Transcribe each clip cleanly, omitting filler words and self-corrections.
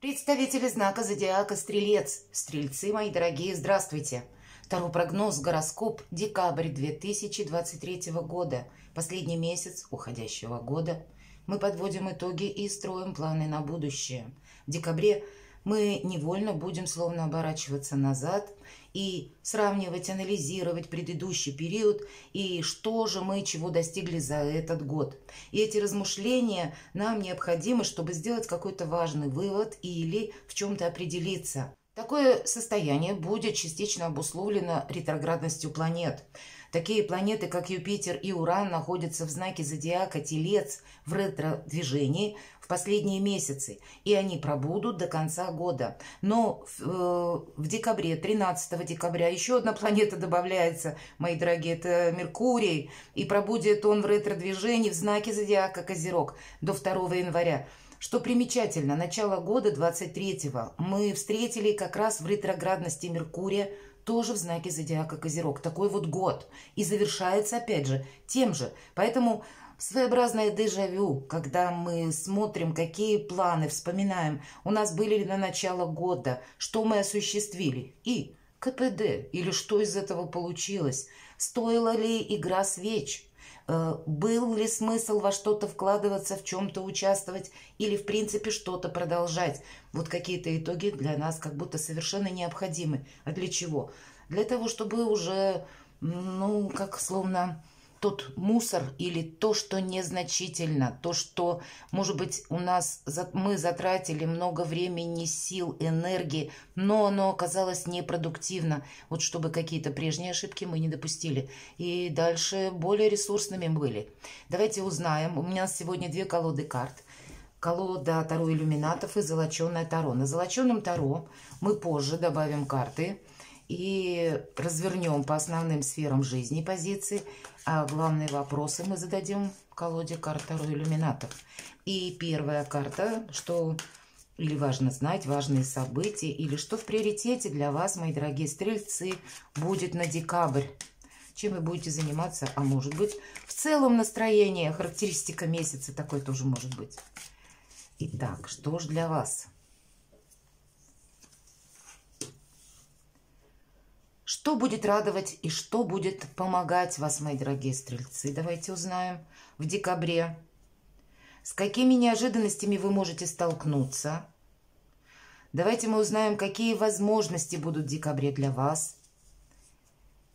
Представители знака зодиака Стрелец. Стрельцы, мои дорогие, здравствуйте. Таро прогноз, гороскоп, декабрь 2023 года. Последний месяц уходящего года. Мы подводим итоги и строим планы на будущее. В декабре мы невольно будем словно оборачиваться назад и сравнивать, анализировать предыдущий период и что же мы чего достигли за этот год. И эти размышления нам необходимы, чтобы сделать какой-то важный вывод или в чем-то определиться. Такое состояние будет частично обусловлено ретроградностью планет. Такие планеты, как Юпитер и Уран, находятся в знаке зодиака Телец в ретро-движении в последние месяцы, и они пробудут до конца года. Но в декабре, 13 декабря, еще одна планета добавляется, мои дорогие, это Меркурий, и пробудет он в ретро-движении в знаке зодиака Козерог до 2 января. Что примечательно, начало года 23-го мы встретили как раз в ретроградности Меркурия, тоже в знаке зодиака Козерог. Такой вот год. И завершается, опять же, тем же. Поэтому своеобразное дежавю, когда мы смотрим, какие планы, вспоминаем, у нас были ли на начало года, что мы осуществили. И КПД, или что из этого получилось. Стоила ли игра свеч? Был ли смысл во что-то вкладываться, в чем-то участвовать или, в принципе, что-то продолжать? Вот какие-то итоги для нас как будто совершенно необходимы. А для чего? Для того, чтобы уже, как словно тот мусор или то, что незначительно, то, что, может быть, мы затратили много времени, сил, энергии, но оно оказалось непродуктивно, вот чтобы какие-то прежние ошибки мы не допустили. И дальше более ресурсными были. Давайте узнаем. У меня сегодня 2 колоды карт. Колода Таро иллюминатов и золоченое Таро. На золоченом Таро мы позже добавим карты и развернем по основным сферам жизни позиции, а главные вопросы мы зададим в колоде карт Таро иллюминатов. И первая карта, что или важно знать, важные события, или что в приоритете для вас, мои дорогие стрельцы, будет на декабрь. Чем вы будете заниматься, а может быть, в целом настроение, характеристика месяца такой тоже может быть. Итак, что ж для вас? Что будет радовать и что будет помогать вас, мои дорогие стрельцы? Давайте узнаем в декабре. С какими неожиданностями вы можете столкнуться? Давайте мы узнаем, какие возможности будут в декабре для вас.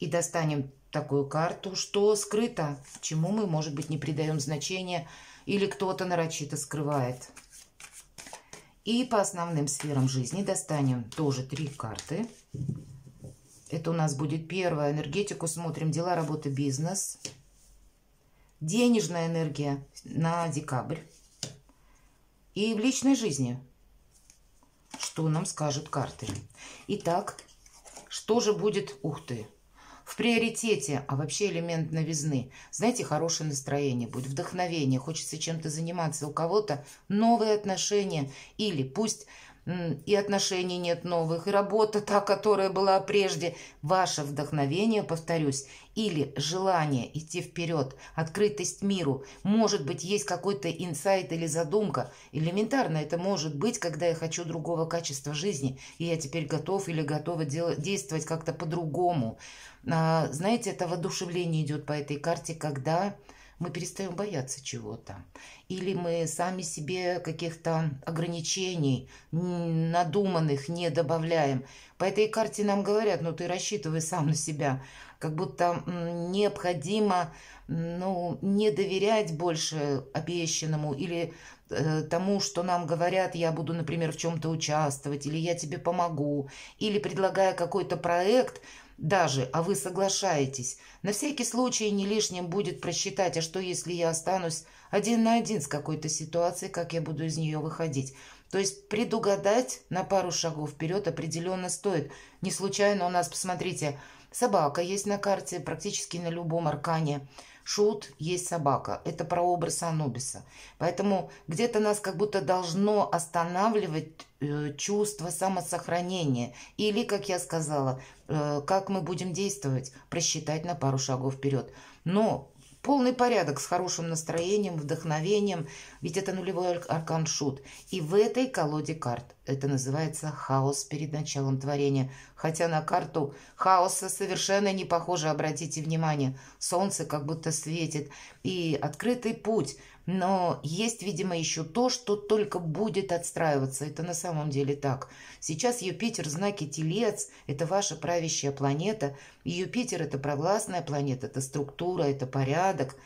И достанем такую карту, что скрыто, чему мы, может быть, не придаем значения или кто-то нарочито скрывает. И по основным сферам жизни достанем тоже 3 карты. Это у нас будет первая. Энергетику смотрим. Дела, работа, бизнес. Денежная энергия на декабрь. И в личной жизни. Что нам скажут карты? Итак, что же будет, ух ты, в приоритете, а вообще элемент новизны. Знаете, хорошее настроение будет, вдохновение, хочется чем-то заниматься. У кого-то новые отношения или пусть и отношений нет новых, и работа та, которая была прежде. Ваше вдохновение, повторюсь, или желание идти вперед, открытость миру. Может быть, есть какой-то инсайт или задумка. Элементарно это может быть, когда я хочу другого качества жизни, и я теперь готов или готова действовать как-то по-другому. Знаете, это воодушевление идет по этой карте, когда мы перестаем бояться чего-то. Или мы сами себе каких-то ограничений надуманных не добавляем. По этой карте нам говорят, ты рассчитывай сам на себя. Как будто необходимо не доверять больше обещанному или тому, что нам говорят, я буду, например, в чем-то участвовать, или я тебе помогу, или предлагая какой-то проект, даже, а вы соглашаетесь. На всякий случай не лишним будет просчитать, а что если я останусь один на один с какой-то ситуацией, как я буду из нее выходить. То есть предугадать на пару шагов вперед определенно стоит. Не случайно у нас, посмотрите, собака есть на карте, практически на любом аркане. Шут есть собака. Это прообраз Анубиса. Поэтому где-то нас как будто должно останавливать чувство самосохранения. Или, как я сказала, как мы будем действовать, просчитать на пару шагов вперед. Но полный порядок, с хорошим настроением, вдохновением, ведь это нулевой аркан Шут. И в этой колоде карт это называется хаос перед началом творения. Хотя на карту хаоса совершенно не похоже, обратите внимание. Солнце как будто светит и открытый путь. Но есть, видимо, еще то, что только будет отстраиваться. Это на самом деле так. Сейчас Юпитер в знаке Телец, это ваша правящая планета. И Юпитер это провластная планета, это структура, это порядок.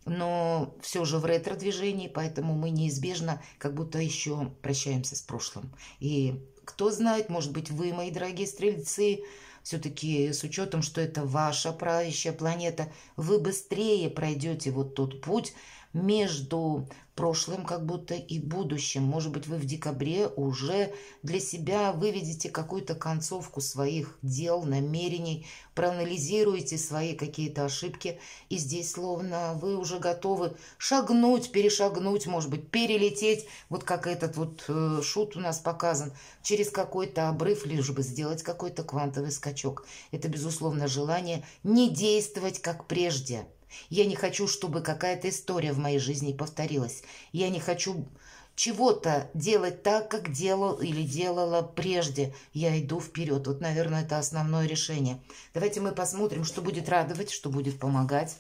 Но все же в ретро-движении, поэтому мы неизбежно как будто еще прощаемся с прошлым. И кто знает, может быть, вы, мои дорогие стрельцы, все-таки с учетом, что это ваша правящая планета, вы быстрее пройдете вот тот путь между прошлым как будто и будущим. Может быть, вы в декабре уже для себя выведете какую-то концовку своих дел, намерений, проанализируете свои какие-то ошибки, и здесь словно вы уже готовы шагнуть, перешагнуть, может быть, перелететь, вот как этот вот шут у нас показан, через какой-то обрыв, лишь бы сделать какой-то квантовый скачок. Это, безусловно, желание не действовать как прежде. Я не хочу, чтобы какая-то история в моей жизни повторилась. Я не хочу чего-то делать так, как делал или делала прежде. Я иду вперед. Вот, наверное, это основное решение. Давайте мы посмотрим, что будет радовать, что будет помогать.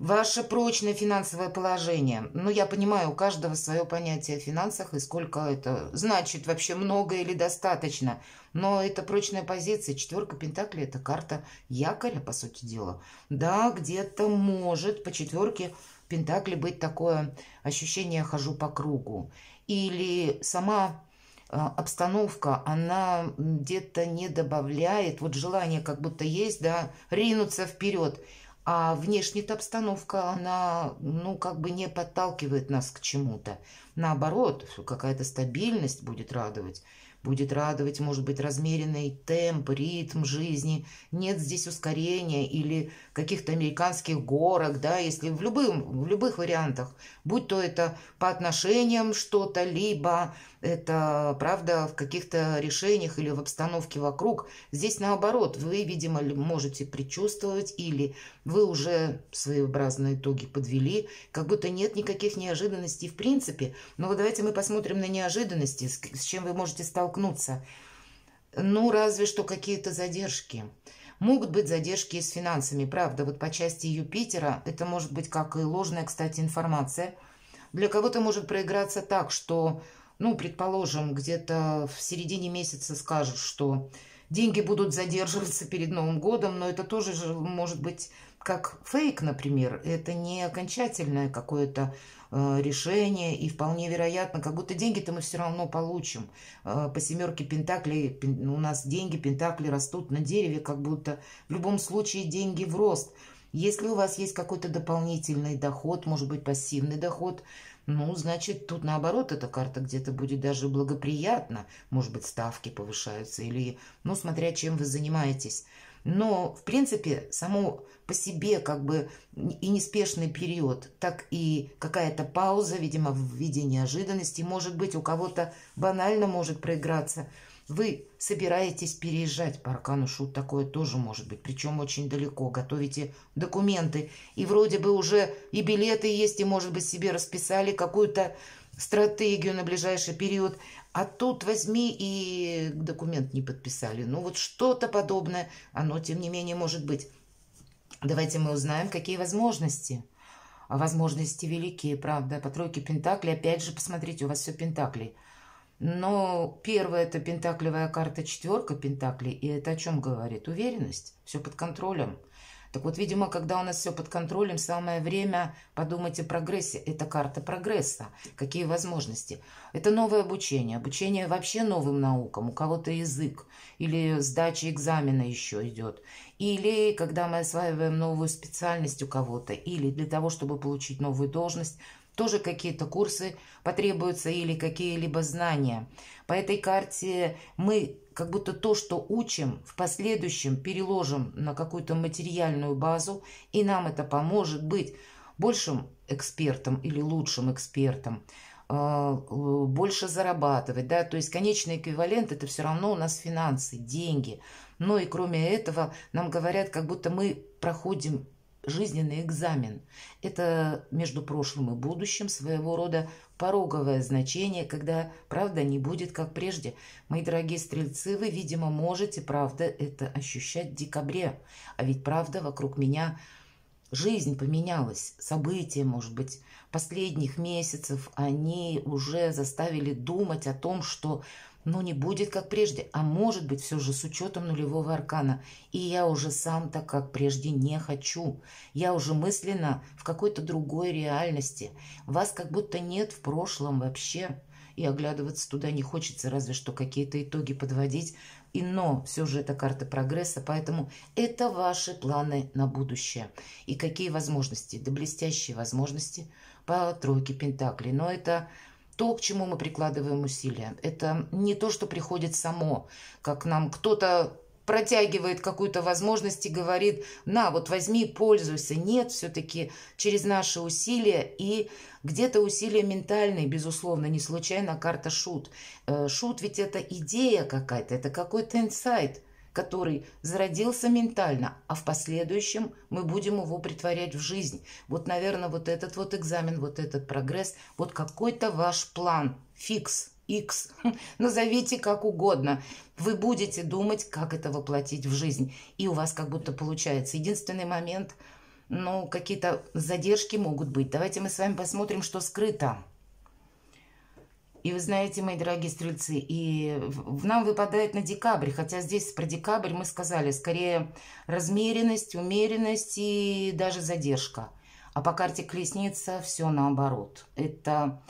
Ваше прочное финансовое положение. Ну, я понимаю, у каждого свое понятие о финансах и сколько это значит, вообще много или достаточно. Но это прочная позиция. Четверка Пентаклей – это карта якоря, по сути дела. Да, где-то может по четверке Пентаклей быть такое ощущение «хожу по кругу». Или сама обстановка, она где-то не добавляет, вот желание как будто есть, да, ринуться вперед. А внешняя обстановка, она, ну, как бы не подталкивает нас к чему-то. Наоборот, какая-то стабильность будет радовать. Будет радовать, может быть, размеренный темп, ритм жизни. Нет здесь ускорения или каких-то американских горок, да, если в любых вариантах. Будь то это по отношениям что-то, либо это, правда, в каких-то решениях или в обстановке вокруг. Здесь наоборот, вы, видимо, можете предчувствовать или вы уже своеобразные итоги подвели, как будто нет никаких неожиданностей в принципе. Но вот давайте мы посмотрим на неожиданности, с чем вы можете столкнуться. Ну, разве что какие-то задержки. Могут быть задержки с финансами, правда, вот по части Юпитера это может быть как и ложная, кстати, информация. Для кого-то может проиграться так, что, ну, предположим, где-то в середине месяца скажут, что деньги будут задерживаться перед Новым годом, но это тоже же может быть как фейк, например. Это не окончательное какое-то решение, и вполне вероятно, как будто деньги-то мы все равно получим. По семерке Пентаклей у нас деньги, Пентакли растут на дереве, как будто в любом случае деньги в рост. Если у вас есть какой-то дополнительный доход, может быть, пассивный доход, ну, значит, тут наоборот эта карта где-то будет даже благоприятна. Может быть, ставки повышаются или, ну, смотря чем вы занимаетесь. Но, в принципе, само по себе как бы и неспешный период, так и какая-то пауза, видимо, в виде неожиданности, может быть, у кого-то банально может проиграться. Вы собираетесь переезжать по аркану Шут, такое тоже может быть, причем очень далеко, готовите документы, и вроде бы уже и билеты есть, и, может быть, себе расписали какую-то стратегию на ближайший период, а тут возьми и документ не подписали. Ну вот что-то подобное, оно тем не менее может быть. Давайте мы узнаем, какие возможности. А возможности великие, правда. По тройке Пентаклей, опять же, посмотрите, у вас все Пентакли. Но первое – это пентаклевая карта, четверка Пентаклей, и это о чем говорит? Уверенность, все под контролем. Так вот, видимо, когда у нас все под контролем, самое время подумать о прогрессе. Это карта прогресса. Какие возможности? Это новое обучение. Обучение вообще новым наукам. У кого-то язык. Или сдача экзамена еще идет. Или когда мы осваиваем новую специальность у кого-то. Или для того, чтобы получить новую должность, тоже какие-то курсы потребуются или какие-либо знания. По этой карте мы как будто то, что учим, в последующем переложим на какую-то материальную базу, и нам это поможет быть большим экспертом или лучшим экспертом, больше зарабатывать, да, то есть конечный эквивалент это все равно у нас финансы, деньги. Но и кроме этого нам говорят, как будто мы проходим жизненный экзамен. Это между прошлым и будущим своего рода пороговое значение, когда правда не будет как прежде. Мои дорогие стрельцы, вы, видимо, можете, правда, это ощущать в декабре. А ведь правда вокруг меня жизнь поменялась, события, может быть, последних месяцев, они уже заставили думать о том, что не будет как прежде, а может быть все же с учетом нулевого аркана. И я уже сам так, как прежде, не хочу. Я уже мысленно в какой-то другой реальности. Вас как будто нет в прошлом вообще. И оглядываться туда не хочется, разве что какие-то итоги подводить. Но все же это карта прогресса, поэтому это ваши планы на будущее. И какие возможности? Да блестящие возможности по тройке пентаклей. Но это то, к чему мы прикладываем усилия. Это не то, что приходит само, как нам кто-то протягивает какую-то возможность и говорит: на, вот возьми, пользуйся. Нет, все-таки через наши усилия и где-то усилия ментальные, безусловно, не случайно карта шут. Шут ведь это идея какая-то, это какой-то инсайт, который зародился ментально, а в последующем мы будем его претворять в жизнь. Вот, наверное, вот этот вот экзамен, вот этот прогресс, вот какой-то ваш план, фикс, X, назовите как угодно. Вы будете думать, как это воплотить в жизнь. И у вас как будто получается. Единственный момент, какие-то задержки могут быть. Давайте мы с вами посмотрим, что скрыто. И вы знаете, мои дорогие стрельцы, и нам выпадает на декабрь, хотя здесь про декабрь мы сказали, скорее размеренность, умеренность и даже задержка. А по карте колесница все наоборот. Это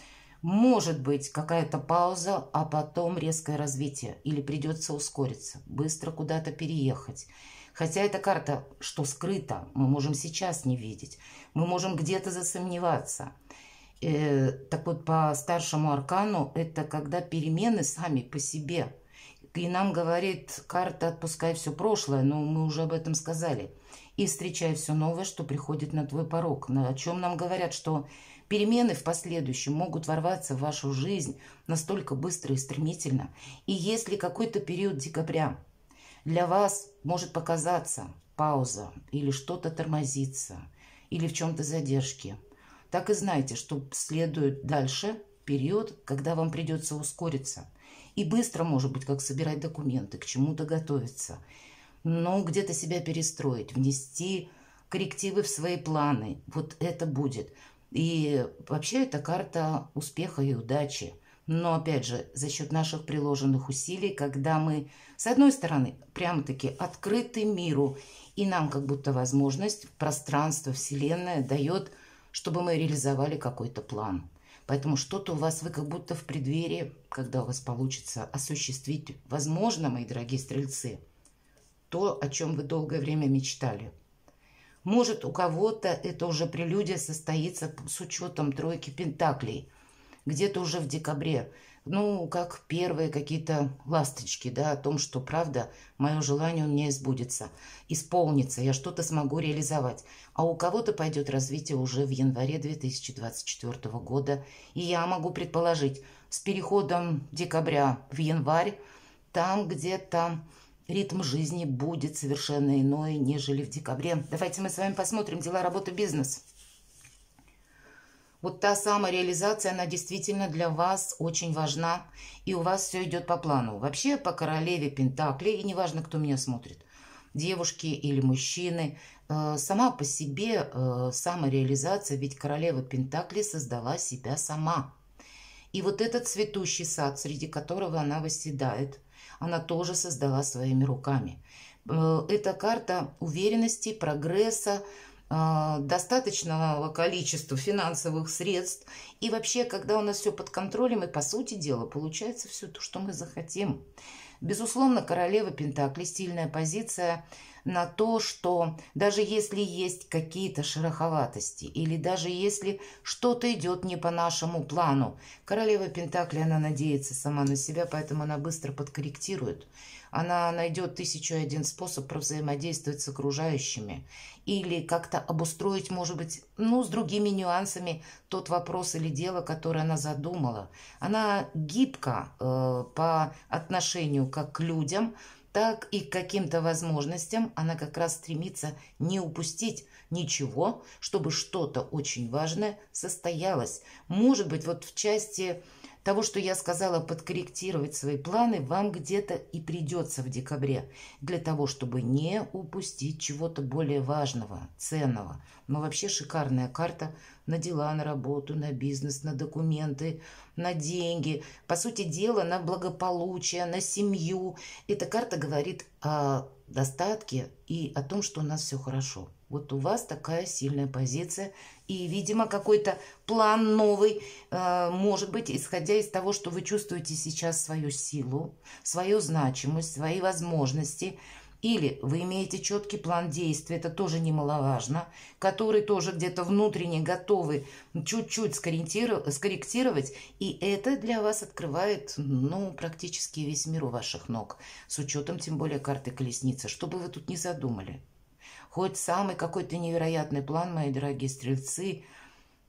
может быть какая-то пауза, а потом резкое развитие. Или придется ускориться, быстро куда-то переехать. Хотя эта карта, что скрыто, мы можем сейчас не видеть. Мы можем где-то засомневаться. Так вот, по старшему аркану, это когда перемены сами по себе. И нам говорит карта: отпускай все прошлое, но мы уже об этом сказали. И встречай все новое, что приходит на твой порог. О чем нам говорят, что перемены в последующем могут ворваться в вашу жизнь настолько быстро и стремительно. И если какой-то период декабря для вас может показаться пауза, или что-то тормозится, или в чем-то задержки, так и знайте, что следует дальше период, когда вам придется ускориться. И быстро, может быть, как собирать документы, к чему-то готовиться. Но где-то себя перестроить, внести коррективы в свои планы. Вот это будет. И вообще это карта успеха и удачи. Но, опять же, за счет наших приложенных усилий, когда мы, с одной стороны, прямо-таки открыты миру, и нам как будто возможность, пространство, Вселенная дает, чтобы мы реализовали какой-то план. Поэтому что-то у вас, вы как будто в преддверии, когда у вас получится осуществить, возможно, мои дорогие стрельцы, то, о чем вы долгое время мечтали. Может, у кого-то это уже прелюдия состоится с учетом тройки пентаклей, где-то уже в декабре. Как первые какие-то ласточки, да, о том, что, правда, мое желание у меня исполнится, я что-то смогу реализовать. А у кого-то пойдет развитие уже в январе 2024 года. И я могу предположить, с переходом декабря в январь, там где-то ритм жизни будет совершенно иной, нежели в декабре. Давайте мы с вами посмотрим дела, работы, бизнес. Вот та самореализация, она действительно для вас очень важна, и у вас все идет по плану. Вообще, по королеве пентаклей, и неважно, кто меня смотрит, девушки или мужчины, сама по себе самореализация, ведь королева пентаклей создала себя сама. И вот этот цветущий сад, среди которого она восседает, она тоже создала своими руками. Это карта уверенности, прогресса, достаточного количества финансовых средств. И вообще, когда у нас все под контролем, и, по сути дела, получается все то, что мы захотим. Безусловно, королева пентаклей — стильная позиция на то, что даже если есть какие-то шероховатости, или даже если что-то идет не по нашему плану, королева пентаклей, она надеется сама на себя, поэтому она быстро подкорректирует. Она найдет 1001 способ взаимодействовать с окружающими или как-то обустроить, может быть, с другими нюансами тот вопрос или дело, которое она задумала. Она гибка по отношению как к людям, так и к каким-то возможностям. Она как раз стремится не упустить ничего, чтобы что-то очень важное состоялось. Может быть, вот в части того, что я сказала, подкорректировать свои планы, вам где-то и придется в декабре, для того, чтобы не упустить чего-то более важного, ценного. Но вообще шикарная карта на дела, на работу, на бизнес, на документы, на деньги. По сути дела, на благополучие, на семью. Эта карта говорит о достатке и о том, что у нас все хорошо. Вот у вас такая сильная позиция. И, видимо, какой-то план новый, может быть, исходя из того, что вы чувствуете сейчас свою силу, свою значимость, свои возможности. Или вы имеете четкий план действий, это тоже немаловажно, который тоже где-то внутренне готовы чуть-чуть скорректировать. И это для вас открывает, ну, практически весь мир у ваших ног. С учетом, тем более, карты колесницы. Что бы вы тут ни задумали. Хоть самый какой-то невероятный план, мои дорогие стрельцы,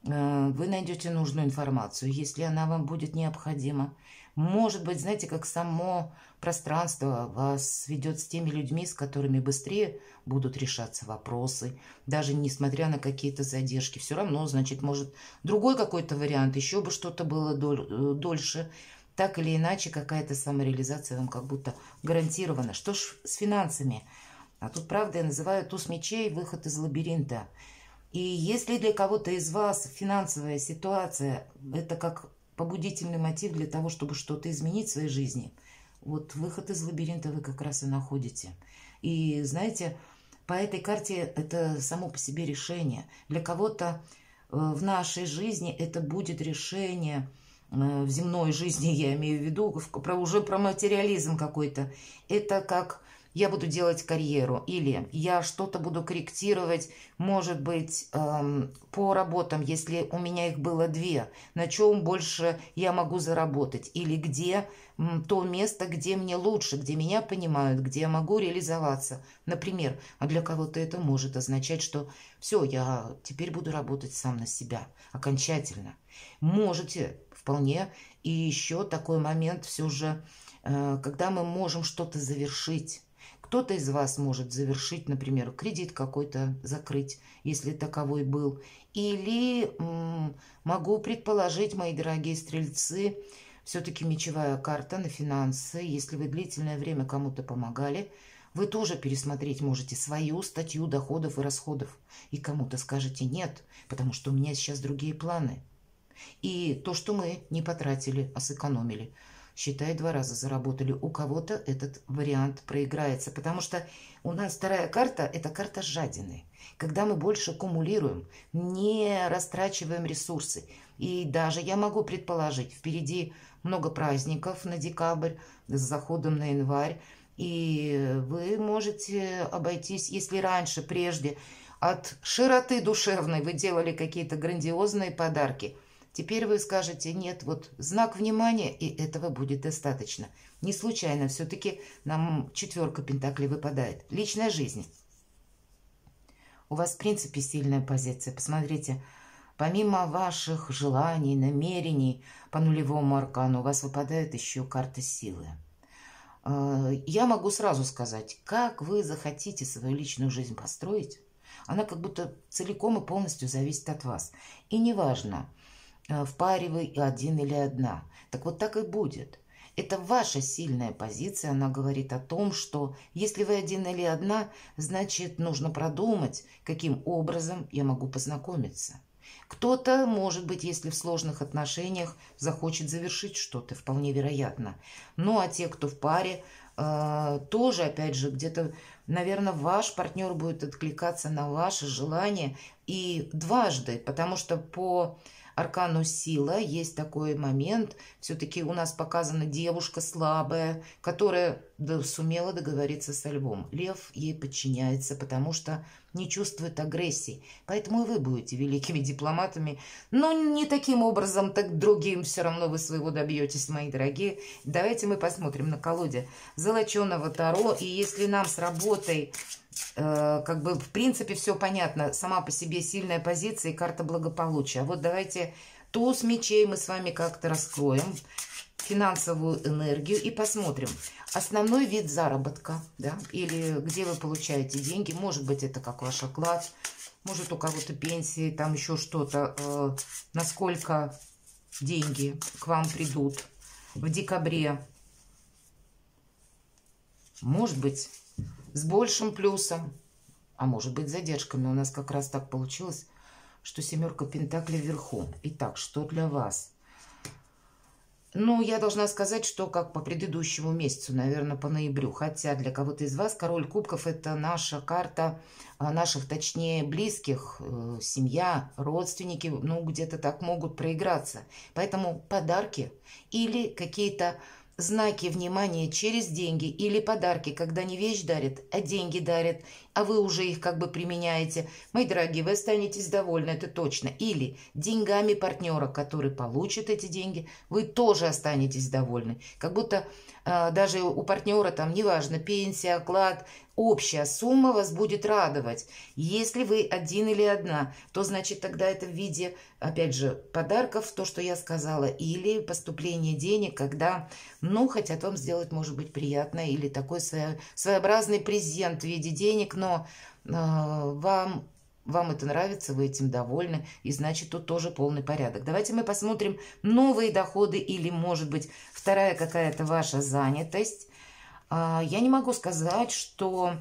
вы найдете нужную информацию, если она вам будет необходима. Может быть, знаете, как само пространство вас ведет с теми людьми, с которыми быстрее будут решаться вопросы, даже несмотря на какие-то задержки. Все равно, значит, может, другой какой-то вариант, еще бы что-то было дольше. Так или иначе, какая-то самореализация вам как будто гарантирована. Что ж с финансами? А тут, правда, я называю туз мечей выход из лабиринта. И если для кого-то из вас финансовая ситуация – это как побудительный мотив для того, чтобы что-то изменить в своей жизни, вот выход из лабиринта вы как раз и находите. И знаете, по этой карте это само по себе решение. Для кого-то в нашей жизни это будет решение, в земной жизни я имею в виду, уже про материализм какой-то. Это как... я буду делать карьеру, или я что-то буду корректировать, может быть, по работам, если у меня их было 2, на чем больше я могу заработать, или где то место, где мне лучше, где меня понимают, где я могу реализоваться. Например, а для кого-то это может означать, что все, я теперь буду работать сам на себя окончательно. Можете вполне. И еще такой момент все же, когда мы можем что-то завершить. Кто-то из вас может завершить, например, кредит какой-то закрыть, если таковой был. Или могу предположить, мои дорогие стрельцы, все-таки мечевая карта на финансы. Если вы длительное время кому-то помогали, вы тоже пересмотреть можете свою статью доходов и расходов. И кому-то скажете нет, потому что у меня сейчас другие планы. И то, что мы не потратили, а сэкономили, считай, 2 раза заработали. У кого-то этот вариант проиграется, потому что у нас вторая карта – это карта жадины. Когда мы больше аккумулируем, не растрачиваем ресурсы. И даже я могу предположить, впереди много праздников на декабрь с заходом на январь. И вы можете обойтись, если раньше, прежде, от широты душевной вы делали какие-то грандиозные подарки – теперь вы скажете, нет, вот знак внимания, и этого будет достаточно. Не случайно все-таки нам 4 пентаклей выпадает. Личная жизнь. У вас, в принципе, сильная позиция. Посмотрите, помимо ваших желаний, намерений по нулевому аркану, у вас выпадает еще карта силы. Я могу сразу сказать, как вы захотите свою личную жизнь построить, она как будто целиком и полностью зависит от вас. И неважно, в паре вы один или одна. Так вот так и будет. Это ваша сильная позиция, она говорит о том, что если вы один или одна, значит, нужно продумать, каким образом я могу познакомиться. Кто-то, может быть, если в сложных отношениях, захочет завершить что-то, вполне вероятно. Ну, а те, кто в паре, тоже, опять же, где-то, наверное, ваш партнер будет откликаться на ваши желания и дважды, потому что по аркану сила есть такой момент. Все-таки у нас показана девушка слабая, которая сумела договориться со львом. Лев ей подчиняется, потому что не чувствует агрессии. Поэтому и вы будете великими дипломатами. Но не таким образом, так другим все равно вы своего добьетесь, мои дорогие. Давайте мы посмотрим на колоде золоченого Таро. И если нам с работой... как бы, в принципе, все понятно. Сама по себе сильная позиция и карта благополучия. А вот давайте туз мечей мы с вами как-то раскроем. финансовую энергию и посмотрим. Основной вид заработка, да, или где вы получаете деньги. Может быть, это как ваш оклад, может, у кого-то пенсии, там еще что-то. Насколько деньги к вам придут в декабре. Может быть, с большим плюсом, а может быть, с задержками. У нас как раз так получилось, что семерка пентаклей вверху. Итак, что для вас? Ну, я должна сказать, что как по предыдущему месяцу, наверное, по ноябрю. Хотя для кого-то из вас король кубков – это наша карта наших, точнее, близких, семья, родственники, ну, где-то так могут проиграться. Поэтому подарки или какие-то знаки внимания через деньги или подарки, когда не вещь дарят, а деньги дарят, а вы уже их как бы применяете. Мои дорогие, вы останетесь довольны, это точно. Или деньгами партнера, который получит эти деньги, вы тоже останетесь довольны. Как будто даже у партнера там, неважно, пенсия, оклад, общая сумма вас будет радовать. Если вы один или одна, то значит тогда это в виде, опять же, подарков, то, что я сказала, или поступление денег, когда, ну, хотят вам сделать, может быть, приятно, или такой своеобразный презент в виде денег, но вам это нравится, вы этим довольны, и значит, тут тоже полный порядок. Давайте мы посмотрим новые доходы или, может быть, вторая какая-то ваша занятость. Я не могу сказать, что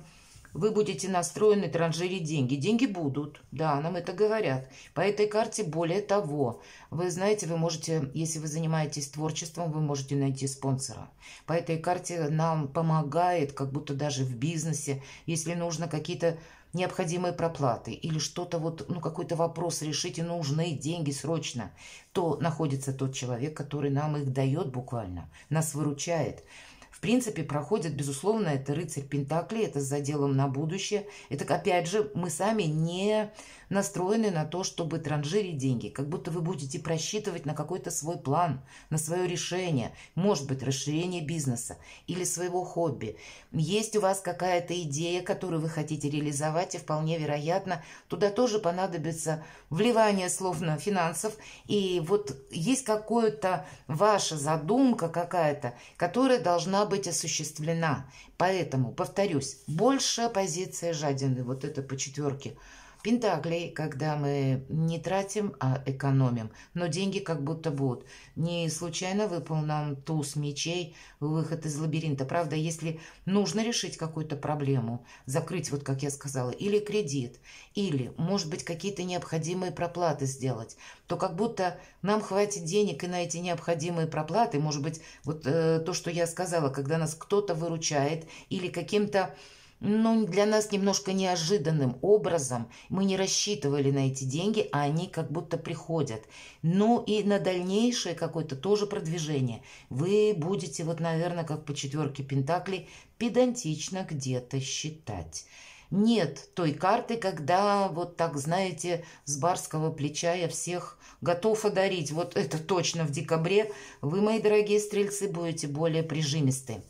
вы будете настроены транжирить деньги. Деньги будут, да, нам это говорят. По этой карте, более того, вы знаете, вы можете, если вы занимаетесь творчеством, вы можете найти спонсора. По этой карте нам помогает, как будто даже в бизнесе, если нужно какие-то необходимые проплаты или что-то вот, ну, какой-то вопрос решить, и нужны деньги срочно, то находится тот человек, который нам их дает буквально, нас выручает. В принципе, проходит, безусловно, это рыцарь Пентаклей, это с заделом на будущее. Это, опять же, мы сами не настроены на то, чтобы транжирить деньги. Как будто вы будете просчитывать на какой-то свой план, на свое решение. Может быть, расширение бизнеса или своего хобби. Есть у вас какая-то идея, которую вы хотите реализовать, и вполне вероятно, туда тоже понадобится вливание, словно, финансов. И вот есть какая-то ваша задумка какая-то, которая должна быть осуществлена. Поэтому, повторюсь, большая позиция жадины, вот это по четверке Пентаклей, когда мы не тратим, а экономим, но деньги как будто будут. Не случайно выпал нам туз мечей, выход из лабиринта. Правда, если нужно решить какую-то проблему, закрыть, вот как я сказала, или кредит, или, может быть, какие-то необходимые проплаты сделать, то как будто нам хватит денег и на эти необходимые проплаты, может быть, вот то, что я сказала, когда нас кто-то выручает или каким-то, ну, для нас немножко неожиданным образом мы не рассчитывали на эти деньги, а они как будто приходят. Ну и на дальнейшее какое-то тоже продвижение. Вы будете, вот, наверное, как по четверке Пентаклей, педантично где-то считать. Нет той карты, когда вот так, знаете, с барского плеча я всех готов одарить. Вот это точно в декабре вы, мои дорогие стрельцы, будете более прижимисты.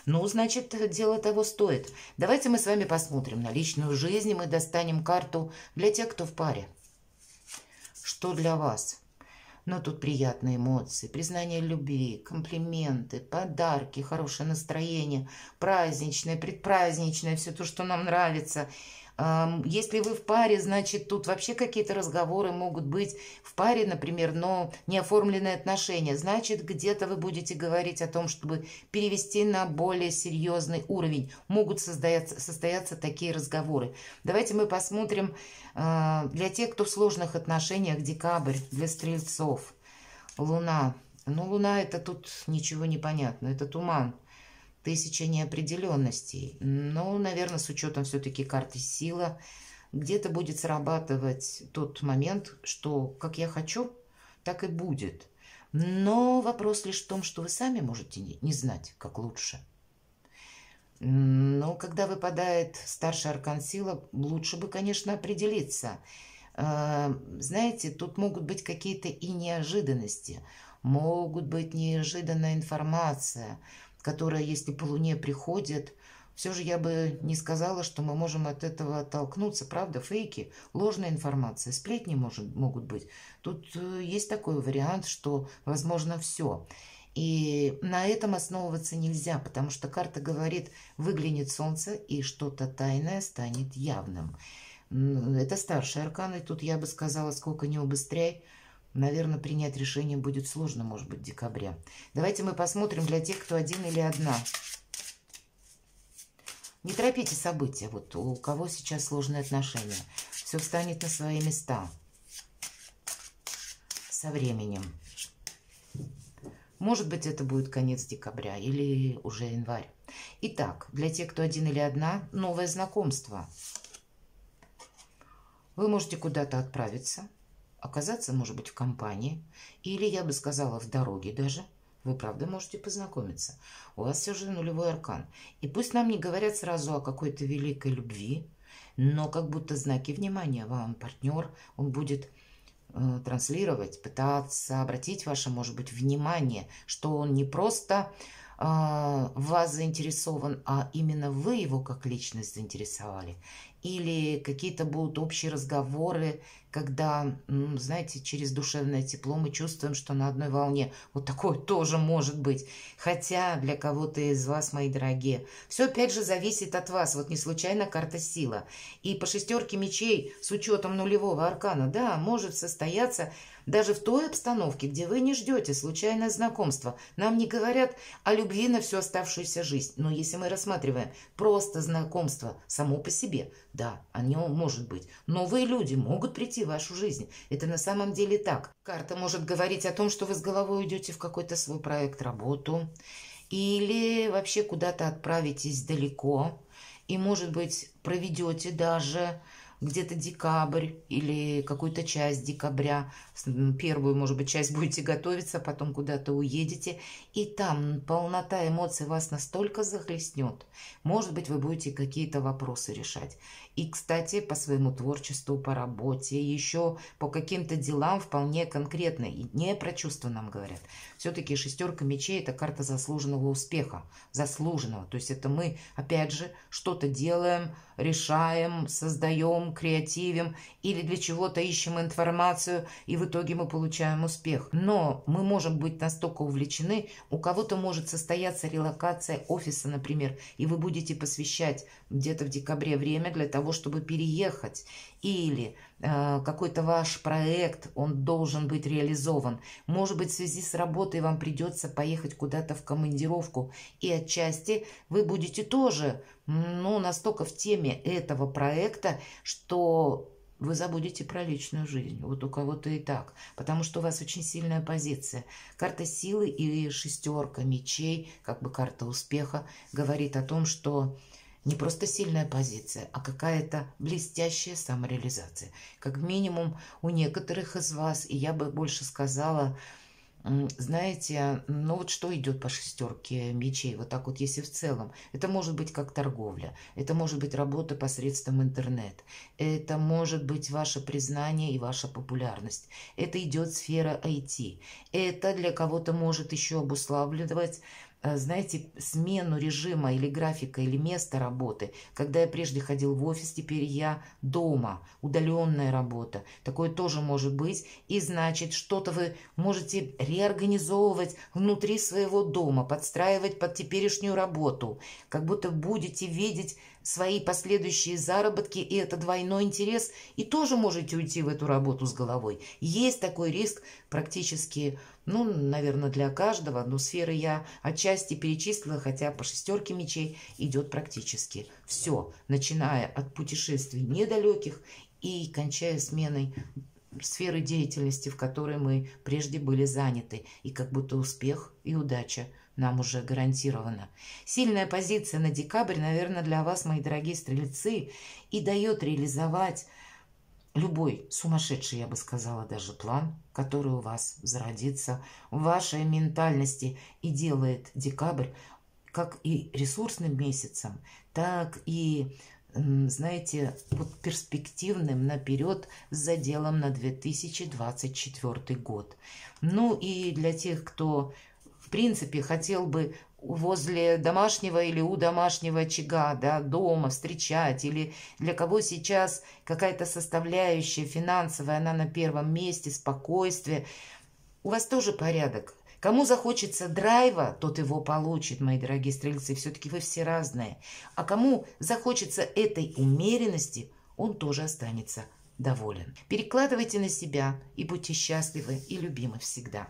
Ну, значит, дело того стоит. Давайте мы с вами посмотрим на личную жизнь, и мы достанем карту для тех, кто в паре. Что для вас? Ну, тут приятные эмоции, признание любви, комплименты, подарки, хорошее настроение, праздничное, предпраздничное, все то, что нам нравится. Если вы в паре, значит, тут вообще какие-то разговоры могут быть в паре, например, но не оформленные отношения. Значит, где-то вы будете говорить о том, чтобы перевести на более серьезный уровень. Могут состояться такие разговоры. Давайте мы посмотрим для тех, кто в сложных отношениях, декабрь, для стрельцов. Луна. Ну, Луна — это тут ничего не понятно, это туман. 1000 неопределенностей. Ну, наверное, с учетом все-таки карты сила, где-то будет срабатывать тот момент, что как я хочу, так и будет. Но вопрос лишь в том, что вы сами можете не знать, как лучше. Но когда выпадает старший аркан сила, лучше бы, конечно, определиться. Знаете, тут могут быть какие-то и неожиданности, могут быть неожиданная информация, которая, если по Луне приходит, все же я бы не сказала, что мы можем от этого оттолкнуться. Правда, фейки, ложная информация, сплетни могут быть. Тут есть такой вариант, что возможно все. И на этом основываться нельзя, потому что карта говорит, выглянет солнце, и что-то тайное станет явным. Это старший аркан, и тут я бы сказала, сколько не убыстряй, наверное, принять решение будет сложно, может быть, в декабре. Давайте мы посмотрим для тех, кто один или одна. Не торопите события, вот у кого сейчас сложные отношения. Все встанет на свои места со временем. Может быть, это будет конец декабря или уже январь. Итак, для тех, кто один или одна, новое знакомство. Вы можете куда-то отправиться, оказаться, может быть, в компании, или, я бы сказала, в дороге даже. Вы, правда, можете познакомиться. У вас все же нулевой аркан. И пусть нам не говорят сразу о какой-то великой любви, но как будто знаки внимания вам партнер, он будет транслировать, пытаться обратить ваше, может быть, внимание, что он не просто в вас заинтересован, а именно вы его как личность заинтересовали. Или какие-то будут общие разговоры, когда, знаете, через душевное тепло мы чувствуем, что на одной волне. Вот такое тоже может быть. Хотя для кого-то из вас, мои дорогие, все опять же зависит от вас. Вот не случайно карта сила. И по шестерке мечей с учетом нулевого аркана, да, может состояться даже в той обстановке, где вы не ждете случайное знакомство. Нам не говорят о любви на всю оставшуюся жизнь. Но если мы рассматриваем просто знакомство само по себе, да, оно может быть. Новые люди могут прийти в вашу жизнь. Это на самом деле так. Карта может говорить о том, что вы с головой уйдете в какой-то свой проект, работу. Или вообще куда-то отправитесь далеко. И, может быть, проведете даже где-то декабрь или какую-то часть декабря. Первую, может быть, часть будете готовиться, потом куда-то уедете. И там полнота эмоций вас настолько захлестнет. Может быть, вы будете какие-то вопросы решать. И, кстати, по своему творчеству, по работе, еще по каким-то делам вполне конкретно. И не про чувства нам говорят. Все-таки шестерка мечей – это карта заслуженного успеха. Заслуженного. То есть это мы, опять же, что-то делаем, решаем, создаем, креативим или для чего-то ищем информацию, и в итоге мы получаем успех. Но мы можем быть настолько увлечены, у кого-то может состояться релокация офиса, например, и вы будете посвящать где-то в декабре время для того, чтобы переехать. Или какой-то ваш проект, он должен быть реализован. Может быть, в связи с работой вам придется поехать куда-то в командировку. И отчасти вы будете тоже настолько в теме этого проекта, что вы забудете про личную жизнь. Вот у кого-то и так. Потому что у вас очень сильная позиция. Карта силы и шестерка мечей, как бы карта успеха, говорит о том, что не просто сильная позиция, а какая-то блестящая самореализация. Как минимум у некоторых из вас, и я бы больше сказала, знаете, вот что идет по шестерке мечей, вот так вот, если в целом. Это может быть как торговля, это может быть работа посредством интернет, это может быть ваше признание и ваша популярность, это идет сфера IT, это для кого-то может еще обуславливать, знаете, смену режима или графика, или места работы. Когда я прежде ходил в офис, теперь я дома, удаленная работа. Такое тоже может быть. И значит, что-то вы можете реорганизовывать внутри своего дома, подстраивать под теперешнюю работу. Как будто будете видеть свои последующие заработки, и это двойной интерес, и тоже можете уйти в эту работу с головой. Есть такой риск практически, наверное, для каждого, но сферы я отчасти перечислила, хотя по шестерке мечей идет практически все, начиная от путешествий недалеких и кончая сменой сферы деятельности, в которой мы прежде были заняты, и как будто успех и удача нам уже гарантирована. Сильная позиция на декабрь, наверное, для вас, мои дорогие стрельцы, и дает реализовать любой сумасшедший, я бы сказала, даже план, который у вас зародится в вашей ментальности и делает декабрь как и ресурсным месяцем, так и, знаете, вот перспективным наперед с заделом на 2024 год. И для тех, кто в принципе хотел бы возле домашнего или у домашнего очага, да, дома встречать, или для кого сейчас какая-то составляющая финансовая, она на первом месте, спокойствие. у вас тоже порядок. Кому захочется драйва, тот его получит, мои дорогие стрельцы. Все-таки вы все разные. А кому захочется этой умеренности, он тоже останется доволен. Перекладывайте на себя и будьте счастливы и любимы всегда.